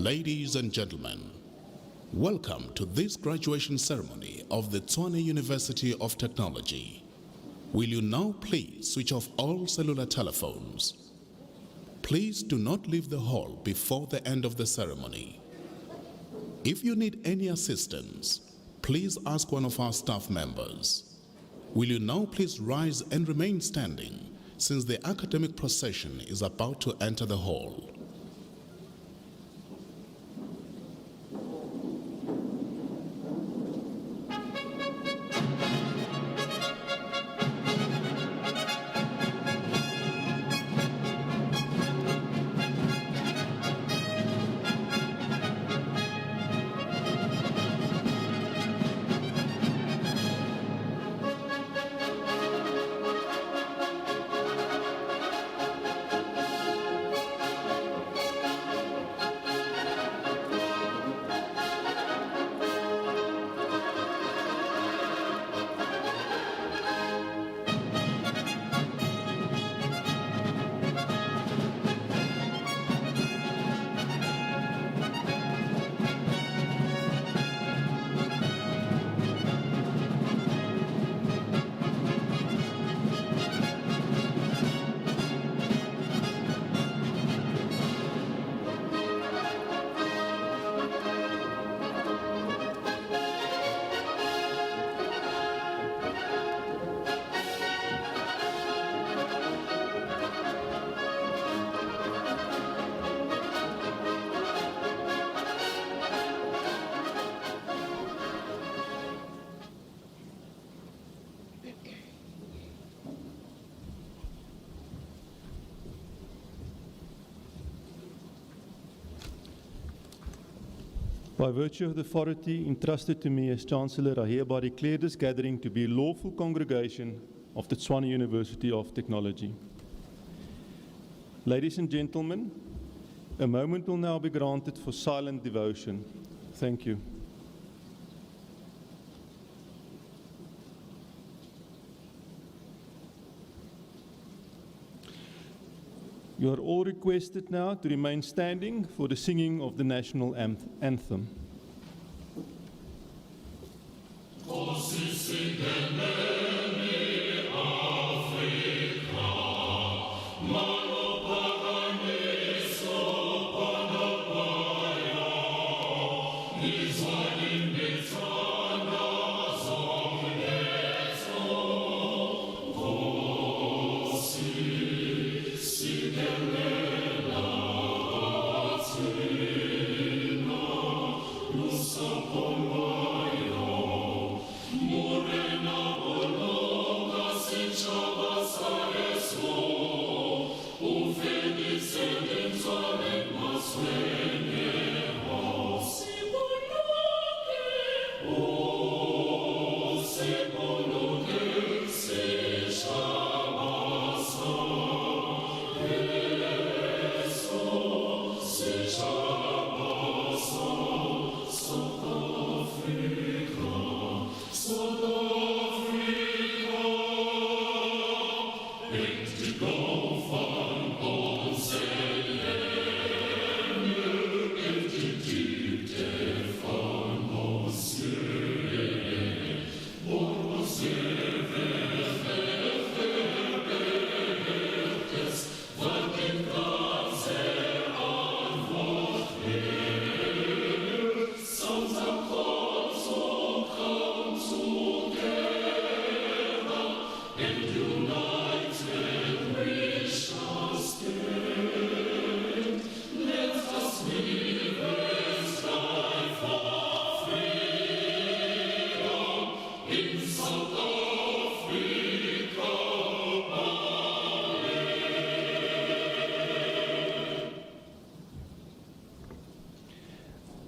Ladies and gentlemen, welcome to this graduation ceremony of the TUT University of Technology. Will you now please switch off all cellular telephones? Please do not leave the hall before the end of the ceremony. If you need any assistance, please ask one of our staff members. Will you now please rise and remain standing since the academic procession is about to enter the hall. By virtue of the authority entrusted to me as Chancellor, I hereby declare this gathering to be a lawful congregation of the TUT University of Technology. Ladies and gentlemen, a moment will now be granted for silent devotion. Thank you. You are all requested now to remain standing for the singing of the national anthem.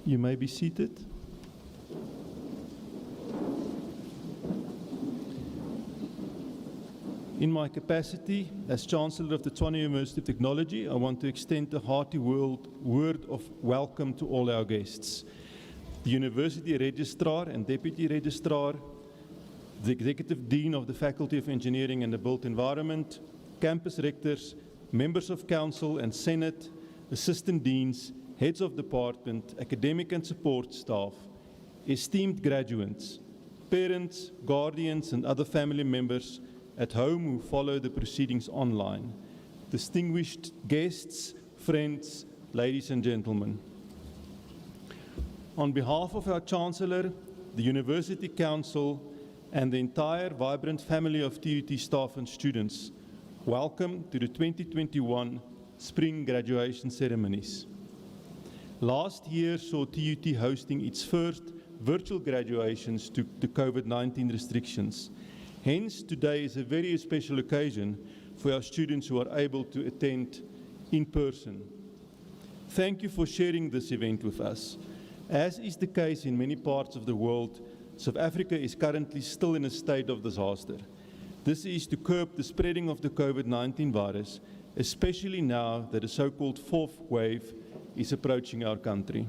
You may be seated. In my capacity as Chancellor of the TUT University of Technology, I want to extend a hearty word of welcome to all our guests. The University Registrar and Deputy Registrar, the Executive Dean of the Faculty of Engineering and the Built Environment, campus rectors, members of Council and Senate, Assistant Deans, heads of department, academic and support staff, esteemed graduates, parents, guardians, and other family members at home who follow the proceedings online, distinguished guests, friends, ladies and gentlemen. On behalf of our Chancellor, the University Council, and the entire vibrant family of TUT staff and students, welcome to the 2021 Spring Graduation Ceremonies. Last year saw TUT hosting its first virtual graduations due to COVID-19 restrictions. Hence, today is a very special occasion for our students who are able to attend in person. Thank you for sharing this event with us. As is the case in many parts of the world, South Africa is currently still in a state of disaster. This is to curb the spreading of the COVID-19 virus, especially now that a so-called fourth wave is approaching our country.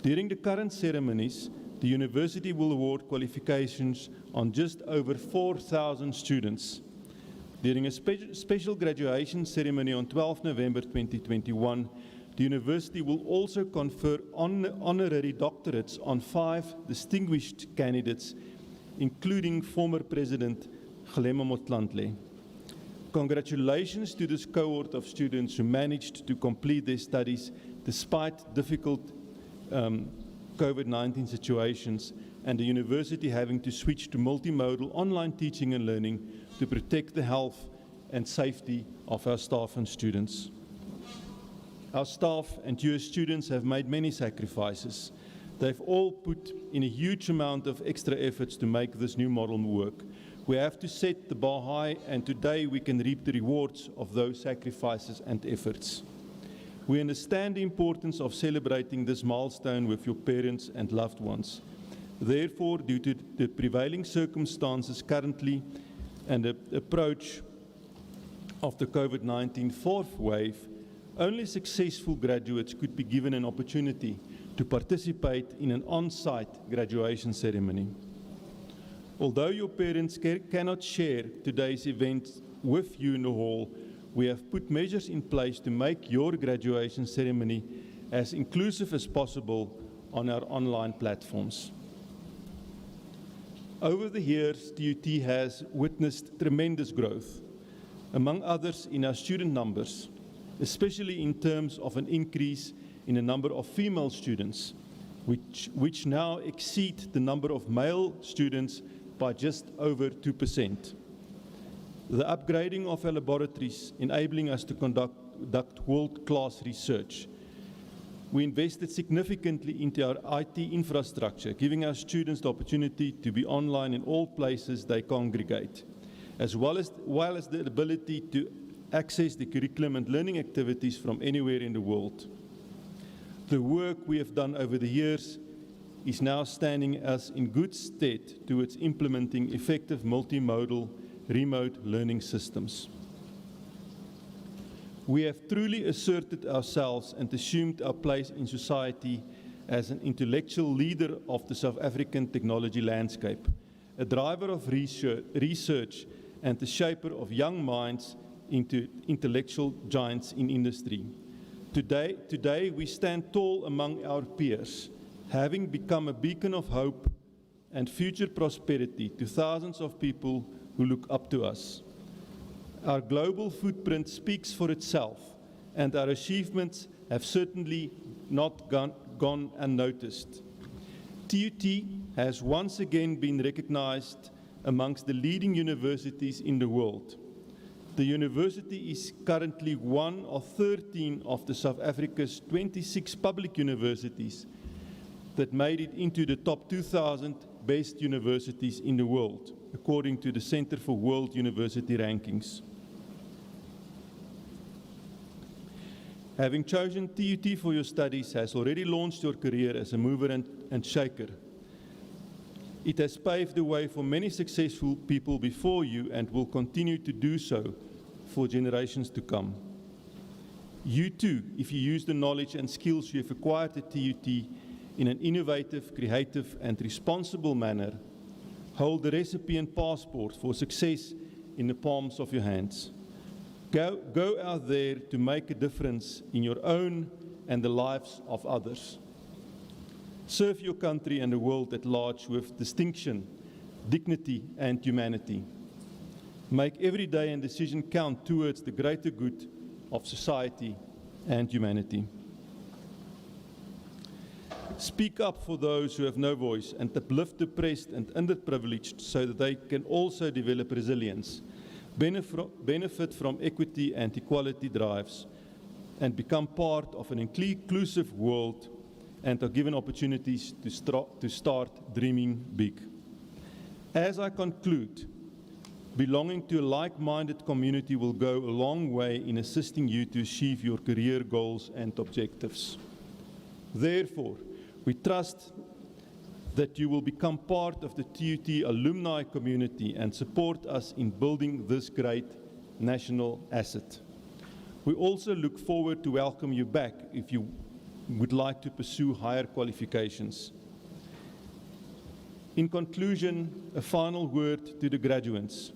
During the current ceremonies, the university will award qualifications on just over 4,000 students. During a special graduation ceremony on 12 November 2021, the university will also confer honorary doctorates on 5 distinguished candidates, including former President Kgalema Motlanthe. Congratulations to this cohort of students who managed to complete their studies despite difficult COVID-19 situations and the university having to switch to multimodal online teaching and learning to protect the health and safety of our staff and students. Our staff and US students have made many sacrifices. They've all put in a huge amount of extra efforts to make this new model work. We have to set the bar high, and today we can reap the rewards of those sacrifices and efforts. We understand the importance of celebrating this milestone with your parents and loved ones. Therefore, due to the prevailing circumstances currently and the approach of the COVID-19 fourth wave, only successful graduates could be given an opportunity to participate in an on-site graduation ceremony. Although your parents cannot share today's event with you in the hall, we have put measures in place to make your graduation ceremony as inclusive as possible on our online platforms. Over the years, TUT has witnessed tremendous growth, among others in our student numbers, especially in terms of an increase in the number of female students, which now exceed the number of male students by just over 2%. The upgrading of our laboratories enabling us to conduct world-class research. We invested significantly into our IT infrastructure, giving our students the opportunity to be online in all places they congregate, as well as the ability to access the curriculum and learning activities from anywhere in the world. The work we have done over the years is now standing us in good stead towards implementing effective multimodal remote learning systems. We have truly asserted ourselves and assumed our place in society as an intellectual leader of the South African technology landscape, a driver of research and the shaper of young minds into intellectual giants in industry. Today we stand tall among our peers, having become a beacon of hope and future prosperity to thousands of people who look up to us. Our global footprint speaks for itself, and our achievements have certainly not gone unnoticed. TUT has once again been recognized amongst the leading universities in the world. The university is currently one of 13 of the South Africa's 26 public universities that made it into the top 2,000 best universities in the world, according to the Center for World University Rankings. Having chosen TUT for your studies has already launched your career as a mover and shaker. It has paved the way for many successful people before you and will continue to do so for generations to come. You too, if you use the knowledge and skills you have acquired at TUT in an innovative, creative, and responsible manner, hold the recipe and passport for success in the palms of your hands. Go out there to make a difference in your own and the lives of others. Serve your country and the world at large with distinction, dignity, and humanity. Make every day and decision count towards the greater good of society and humanity. Speak up for those who have no voice and uplift the oppressed and underprivileged so that they can also develop resilience, benefit from equity and equality drives, and become part of an inclusive world and are given opportunities to start dreaming big. As I conclude, belonging to a like-minded community will go a long way in assisting you to achieve your career goals and objectives. Therefore, we trust that you will become part of the TUT alumni community and support us in building this great national asset. We also look forward to welcome you back if you would like to pursue higher qualifications. In conclusion, a final word to the graduates.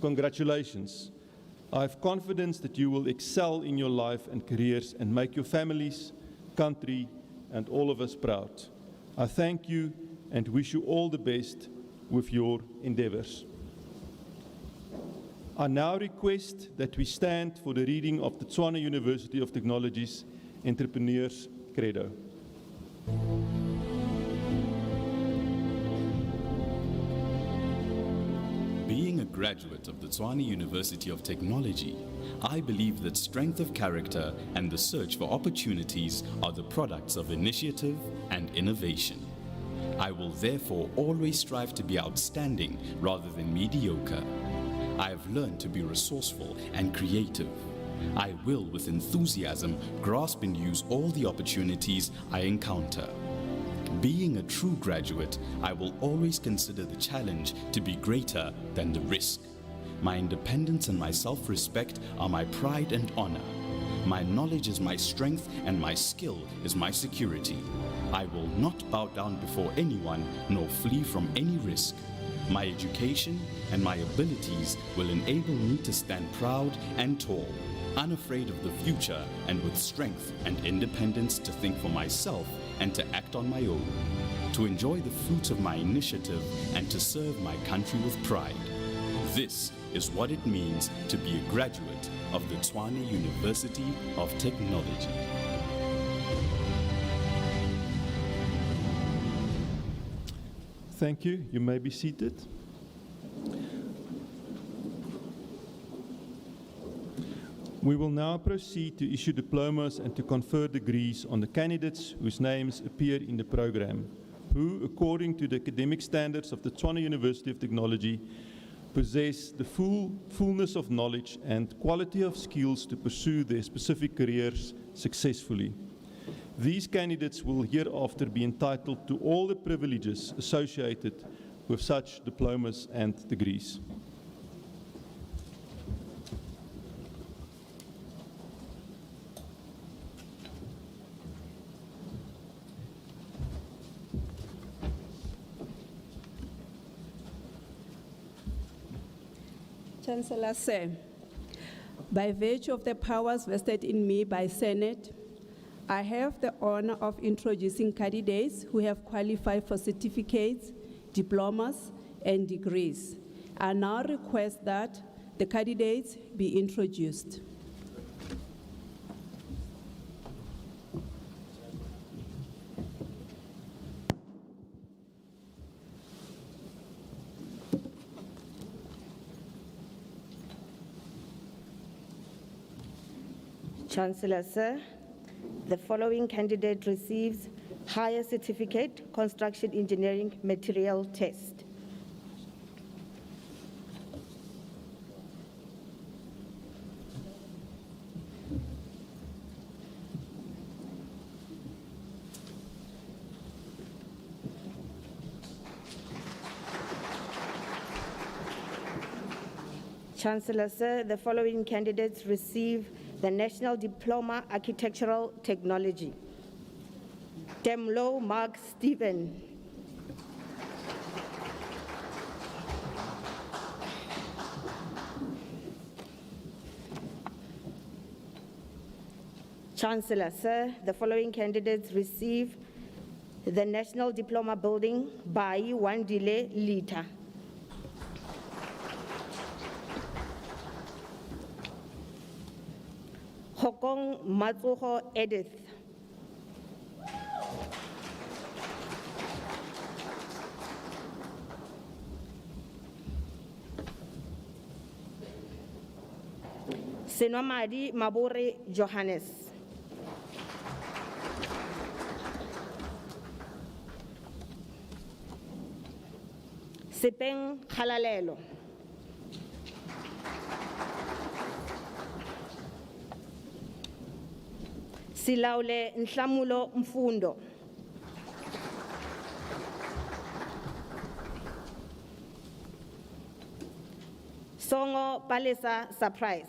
Congratulations. I have confidence that you will excel in your life and careers and make your families, country, and all of us proud. I thank you and wish you all the best with your endeavors. I now request that we stand for the reading of the Tshwane University of Technology's Entrepreneurs Credo. Being a graduate of the Tshwane University of Technology, I believe that strength of character and the search for opportunities are the products of initiative and innovation. I will therefore always strive to be outstanding rather than mediocre. I have learned to be resourceful and creative. I will, with enthusiasm, grasp and use all the opportunities I encounter. Being a true graduate, I will always consider the challenge to be greater than the risk. My independence and my self-respect are my pride and honor. My knowledge is my strength and my skill is my security. I will not bow down before anyone nor flee from any risk. My education and my abilities will enable me to stand proud and tall, unafraid of the future and with strength and independence to think for myself and to act on my own, to enjoy the fruits of my initiative and to serve my country with pride. This is what it means to be a graduate of the Tshwane University of Technology. Thank you. You may be seated. We will now proceed to issue diplomas and to confer degrees on the candidates whose names appear in the program, who, according to the academic standards of the Tshwane University of Technology, possess the fullness of knowledge and quality of skills to pursue their specific careers successfully. These candidates will hereafter be entitled to all the privileges associated with such diplomas and degrees. Chancellor Sir, by virtue of the powers vested in me by Senate, I have the honor of introducing candidates who have qualified for certificates, diplomas, and degrees. I now request that the candidates be introduced. Chancellor Sir, the following candidate receives higher certificate, construction engineering material test. Chancellor Sir, the following candidates receive the National Diploma Architectural Technology. Temlo Mark Stephen. Chancellor, sir, the following candidates receive the National Diploma Building by Wandile Lita. Hokong Matsuho Edith. Senwamadi Mabure Johannes. Sipeng Halalelo. Silaule Nhlamulo Mfundo. Songo Palesa Surprise.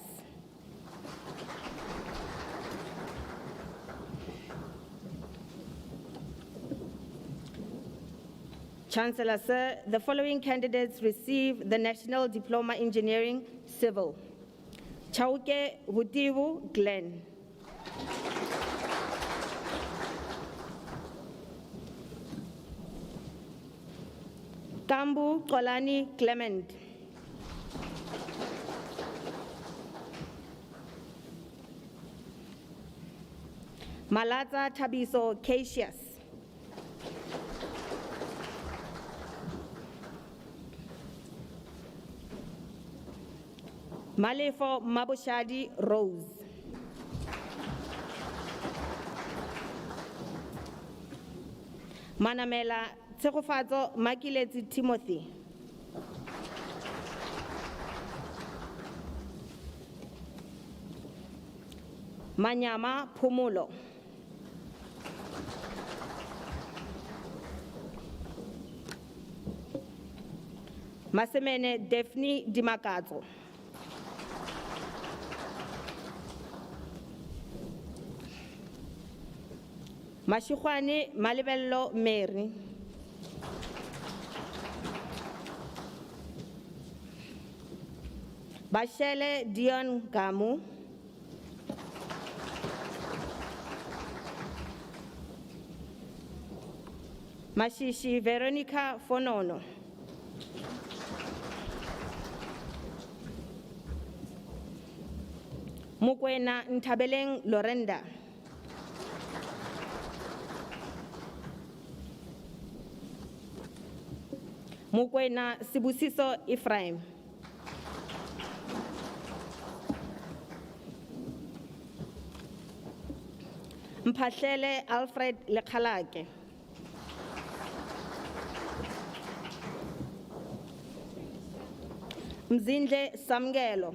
Chancellor, sir, the following candidates receive the National Diploma Engineering Civil. Chauke Hutivu Glenn. Kambu Kolani Clement. Malata Tabiso Cassius. Malefo Mabushadi Rose. Manamela Tsekofatso Makileti Timothy. Manyama Pumulo. Masemene Daphne Dimakato. Mashikhwane Malibello Mary. Bashele Dion Gamu. Mashishi Veronica Fonono. Mukwena Ntabeleng Lorenda. Mukwena Sibusiso Ephraim. Mphahlele Alfred Lekhalake. Mzindle Samgelo.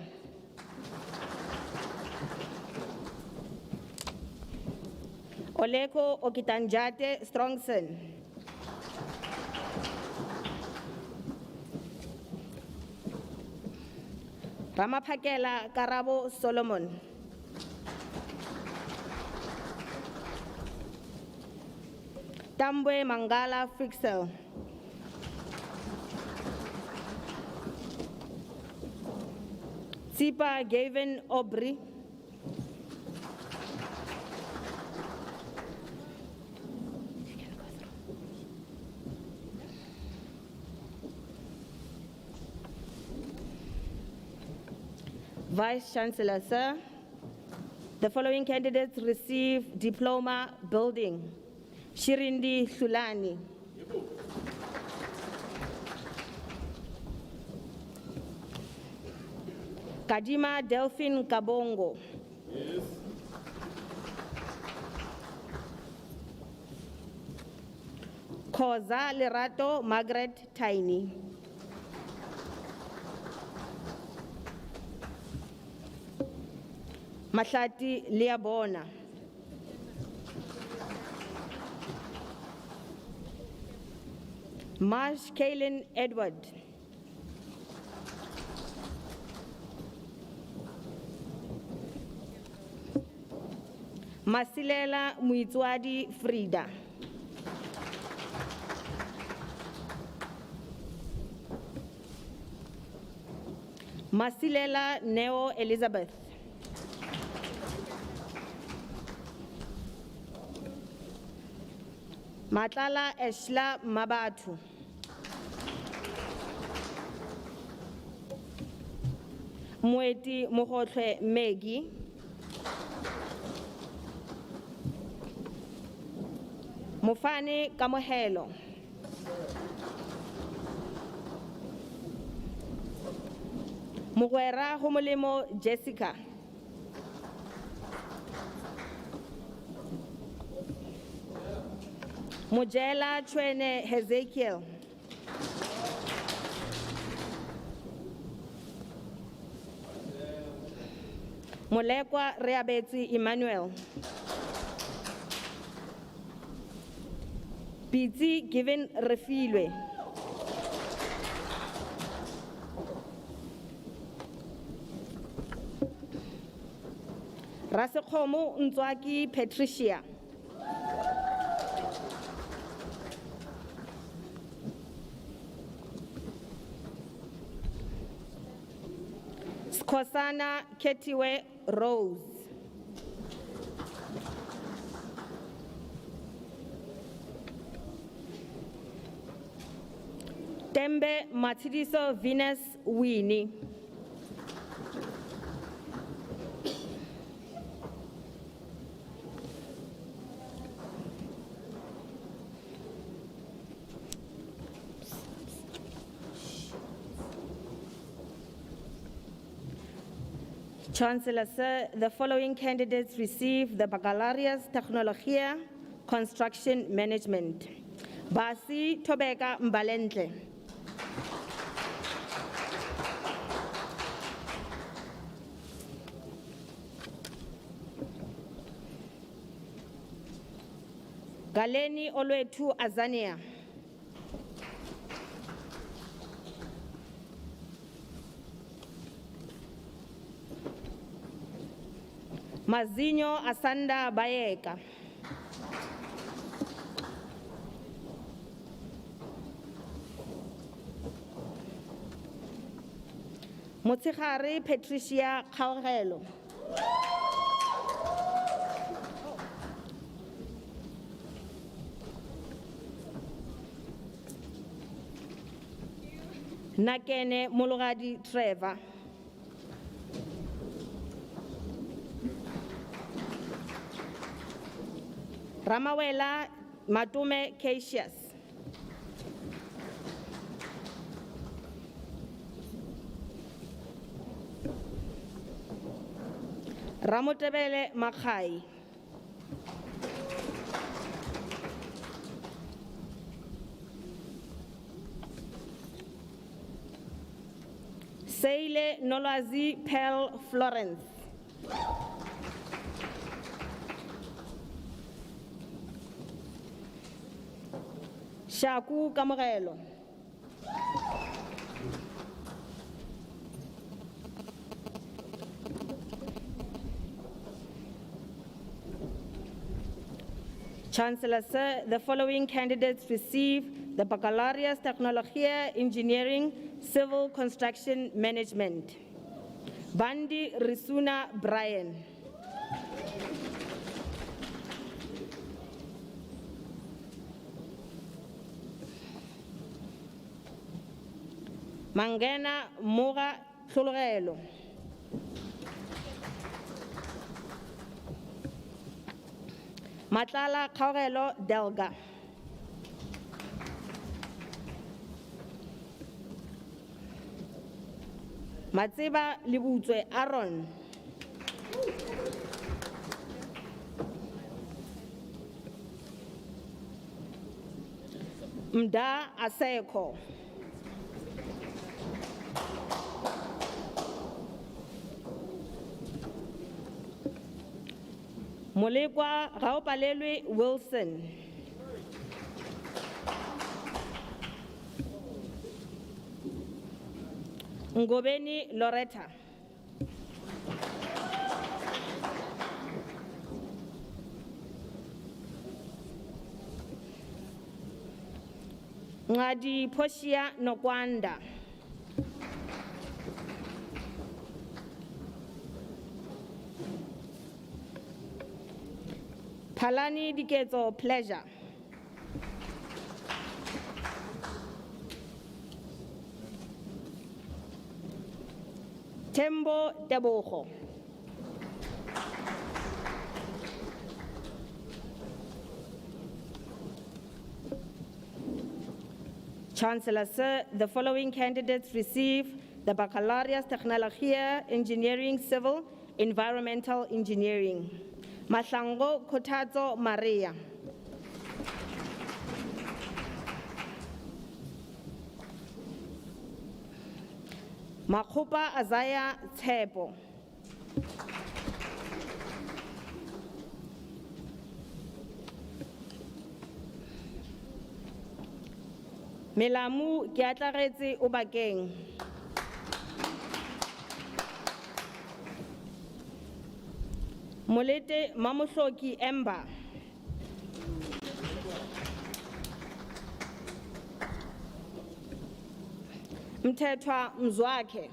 Oleko Okitanjate Strongson. Ramaphakela Karabo Solomon. Tambwe Mangala Frixel. Tsipa Gavin Aubrey. Vice Chancellor, sir, the following candidates receive diploma building. Shirindi Sulani. Kadima Delphine Kabongo. Yes. Koza Lerato Margaret Tiny. Mahlati Liabona. Marsh Kaylin Edward. Masilela Muitwadi Frida. Masilela Neo Elizabeth. Matlala Eshla Mabatu. Moeti Mogotlwe Megi. Mofane Kamohelo. Mogwera Homolemo Jessica. Mojela Chwene Hezekiel. Molekwa Reabetsi Emmanuel. Pitsi Given Refilwe. Rasekhomo Ntswaki Patricia. Skosana Ketiwe Rose. Tembe Matidiso Venus Winnie. Chancellor, sir, the following candidates receive the Baccalaureus Technologia Construction Management. Basi Tobeka Mbalentle. Galeni Olwetu Azania. Mazinho Asanda Bayeka. Motshegare Patricia Kgaogelo. Nakene Mologadi Trevor. Ramawela Matume Cassius. Ramotebele Makai. Seile Nolazi Pearl Florence. Shaku Kamogelo. Chancellor, sir, the following candidates receive the Baccalaureus Technologia Engineering Civil Construction Management. Bandi Risuna Brian. Mangena Mura Tlhologelo. Matlala Kgaogelo Delga. Matseba Libutswe Aaron. Mda Aseko. Molekwa Raopalelwe Wilson. Ngobeni Loretta. Ngadi Poshia Nokwanda. Palani Dikezo Pleasure. Tembo Tebogo. Chancellor, sir, the following candidates receive the Baccalaureate Technologia, Engineering, Civil, Environmental Engineering. Mahlango Kotazo Maria. Makupa Azaya Tshepo. Melamu Kiatlaretse Obakeng. Molete Mamoshoki Emba. Mthethwa Mzwakhe.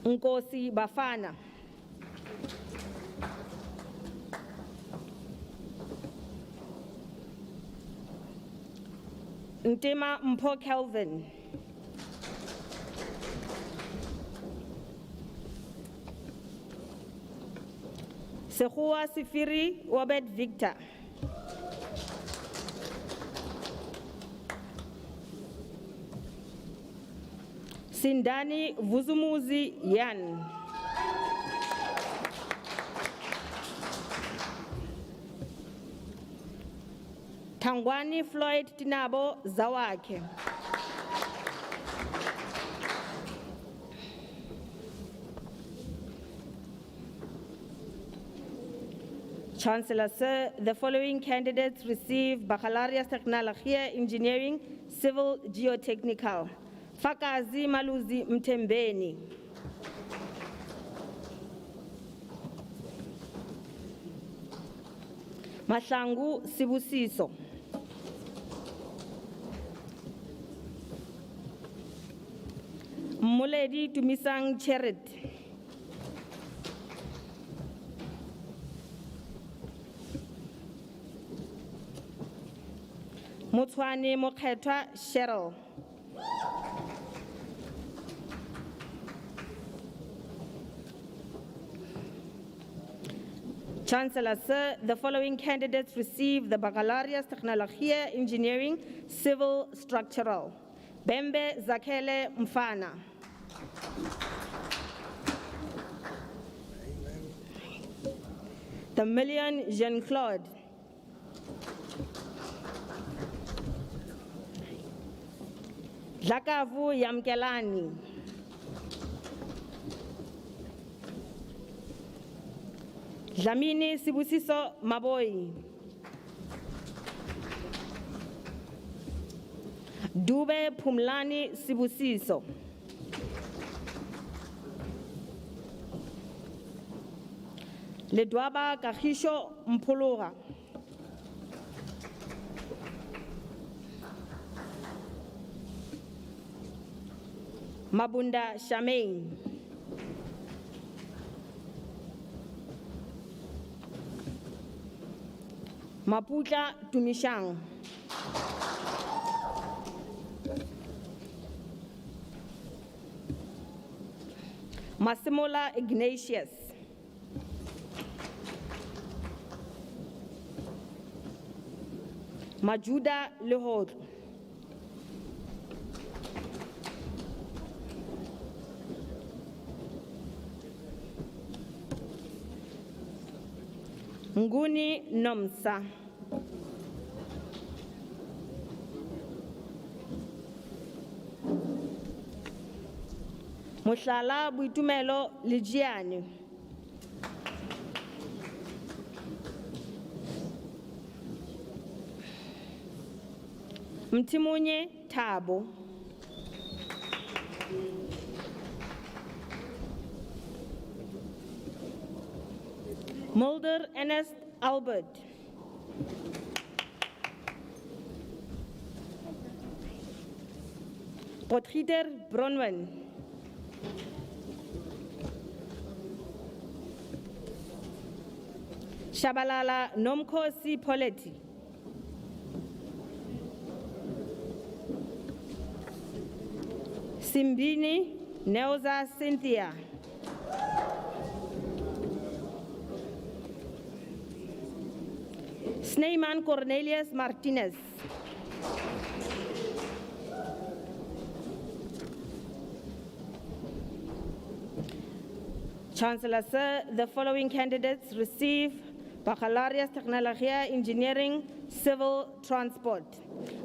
Nkosi Bafana. Ntema Mpho Kelvin. Sekhuwa Sifiri Wabed Victor. Sindani Vuzumuzi Yan. Tangwani Floyd Tinabo Zawake. Chancellor, sir, the following candidates receive Baccalaureate Technologia, Engineering, Civil, Geotechnical. Fakazi Maluzi Mtembeni. Mahlangu Sibusiso. Muledi Tumisang Cheret. Mutwani Mokhetwa Cheryl. Chancellor, sir, the following candidates receive the Baccalaureate Technologia, Engineering, Civil, Structural. Bembe Zakele Mfana. The Million Jean-Claude. Lakavu Yamkelani. Dlamini Sibusiso Maboyi. Dube Pumlani Sibusiso. Ledwaba Kahisho Mpulura. Mabunda Shamain. Maputla Tumishang. Masimola Ignatius. Majuda Lehod. Nguni Nomsa. Mushala Buitumelo Ligiani. Mtimunye Tabo. Mulder Ernest Albert. Potgieter Bronwyn. Shabalala Nomkosi Poleti. Simbini Neuza Cynthia. Sneyman Cornelius Martinez. Chancellor, sir, the following candidates receive Baccalaureate Technologia Engineering Civil Transport.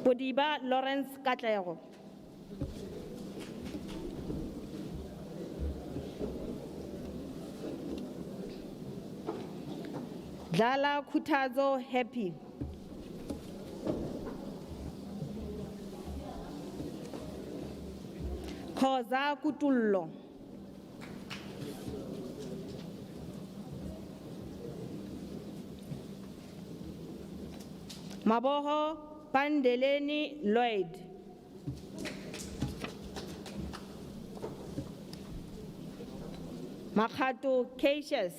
Bodiba Lawrence Katlego. Dlala Kutazo Happy. Khoza Kutullo. Maboho Pandeleni Lloyd. Makhato Cassius.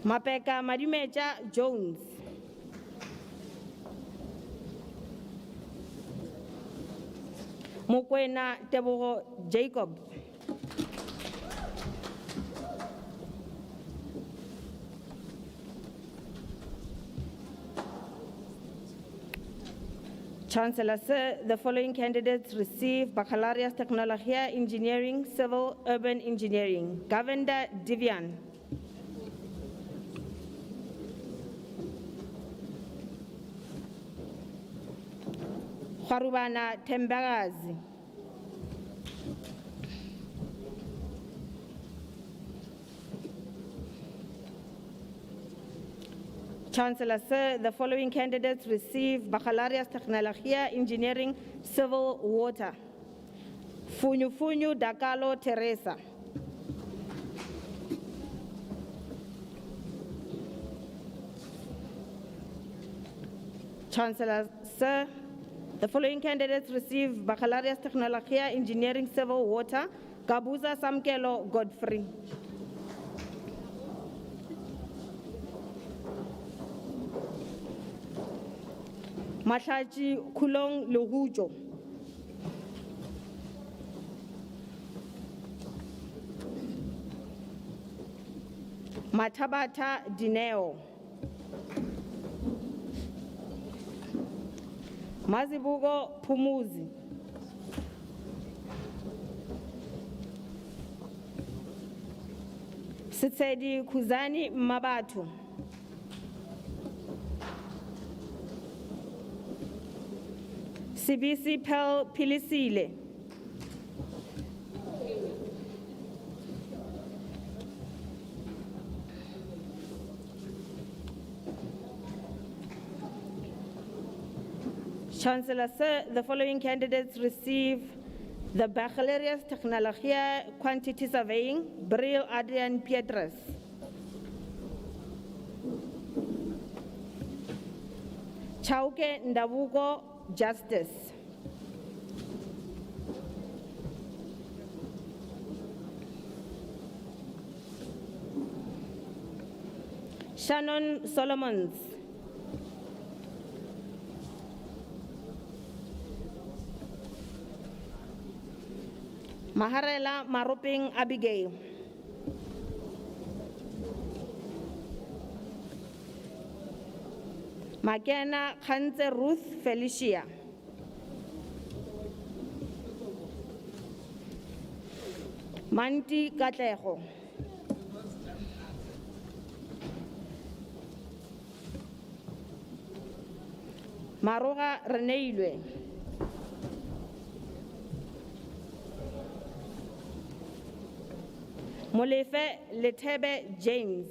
Mapeka Marimeja Jones. Mokwena Tebogo Jacob. Chancellor, sir, the following candidates receive Baccalaureate Technologia Engineering Civil Urban Engineering. Governor Divian. Kharubana Tembagazi. Chancellor, sir, the following candidates receive Baccalaureate Technologia Engineering Civil Water. Funyu Funyu Dakalo Teresa. Chancellor, sir, the following candidates receive Baccalaureate Technologia Engineering Civil Water. Kabuza Samkelo Godfrey. Mahlachi Kulong Luhujo. Matabata Dineo. Mazibugo Pumuzi. Sitsedi Kuzani Mabatu. CBC Pel Pilisile. Chancellor, sir, the following candidates receive the Baccalaureate Technologia Quantity Surveying, Bril Adrian Pietres. Chauke Ndavuko Justice. Shannon Solomons. Maharela Maroping Abigail. Makena Khanze Ruth Felicia. Manti Katlego. Maroga Reneilwe. Molefe Letebe James.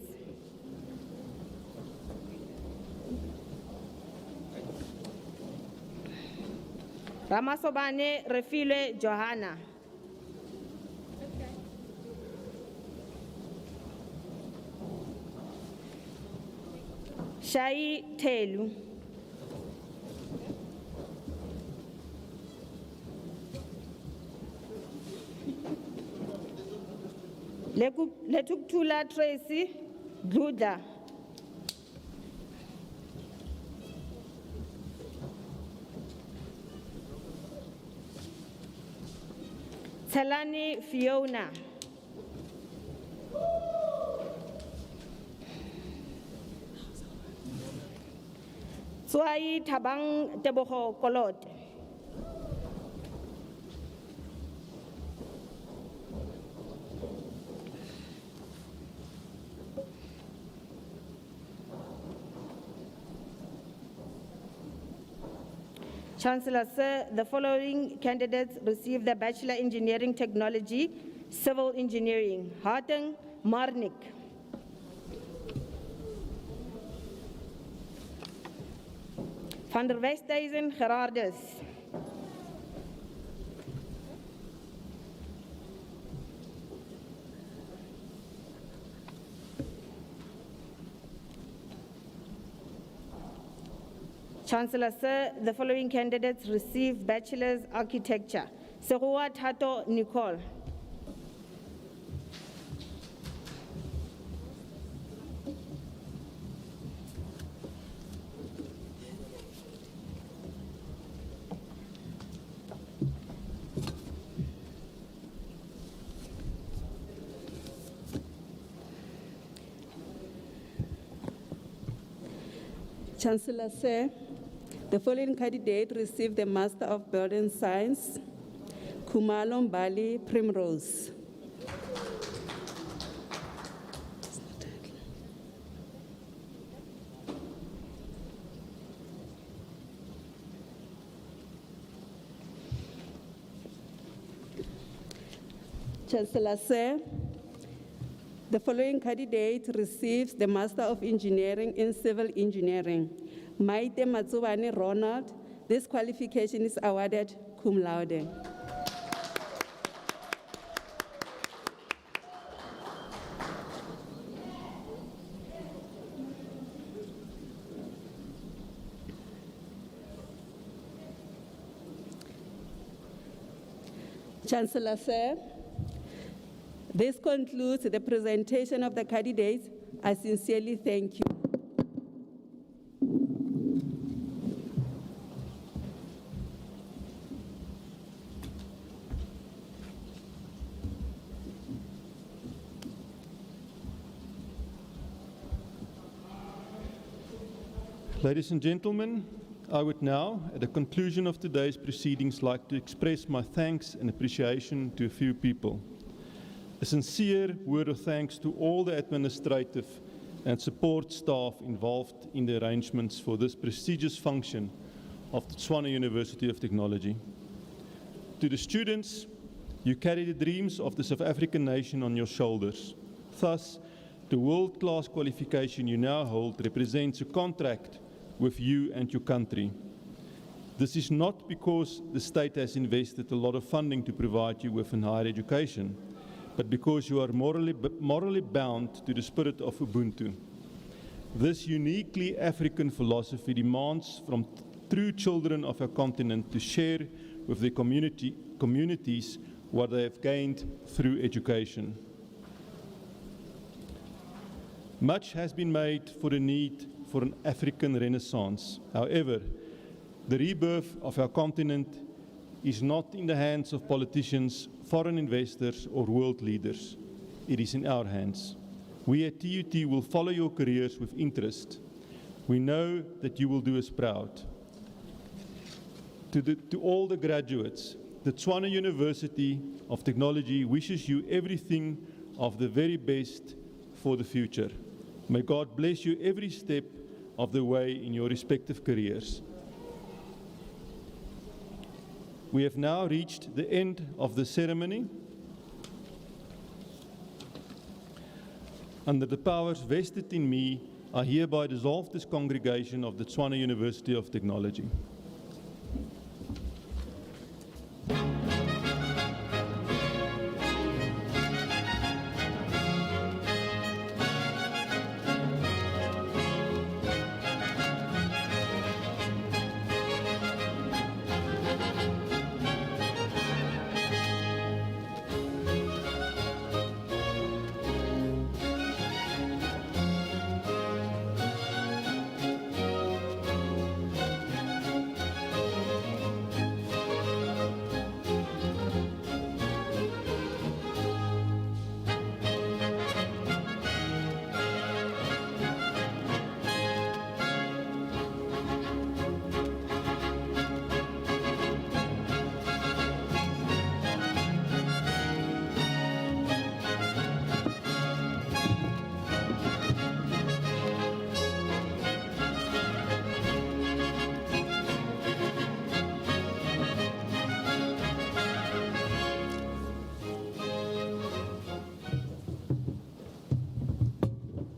Ramasobane Refile Johanna. Shai Telu. Letuktula Tracy Gluda. Tselani Fiona. Tswai Tabang Teboho Kolot. Chancellor, sir, the following candidates received the Bachelor Engineering Technology, Civil Engineering. Harting Marnik. Van der Westhuizen Gerardus. Chancellor, sir, the following candidates received Bachelor's Architecture. Serua Tato Nicole. Chancellor, sir, the following candidate received the Master of Building Science, Kumalo Mbali Primrose. Chancellor, sir, the following candidate receives the Master of Engineering in Civil Engineering. Maite Matsubani Ronald. This qualification is awarded cum laude. Chancellor, sir, this concludes the presentation of the candidates. I sincerely thank you. Ladies and gentlemen, I would now, at the conclusion of today's proceedings, like to express my thanks and appreciation to a few people. A sincere word of thanks to all the administrative and support staff involved in the arrangements for this prestigious function of the Tshwane University of Technology. To the students, you carry the dreams of the South African nation on your shoulders. Thus, the world-class qualification you now hold represents a contract with you and your country. This is not because the state has invested a lot of funding to provide you with a higher education, but because you are morally bound to the spirit of Ubuntu. This uniquely African philosophy demands from true children of our continent to share with their communities what they have gained through education. Much has been made for the need for an African Renaissance. However, the rebirth of our continent is not in the hands of politicians, foreign investors, or world leaders. It is in our hands. We at TUT will follow your careers with interest. We know that you will do us proud. To all the graduates, the Tshwane University of Technology wishes you everything of the very best for the future. May God bless you every step of the way in your respective careers. We have now reached the end of the ceremony. Under the powers vested in me, I hereby dissolve this congregation of the Tshwane University of Technology.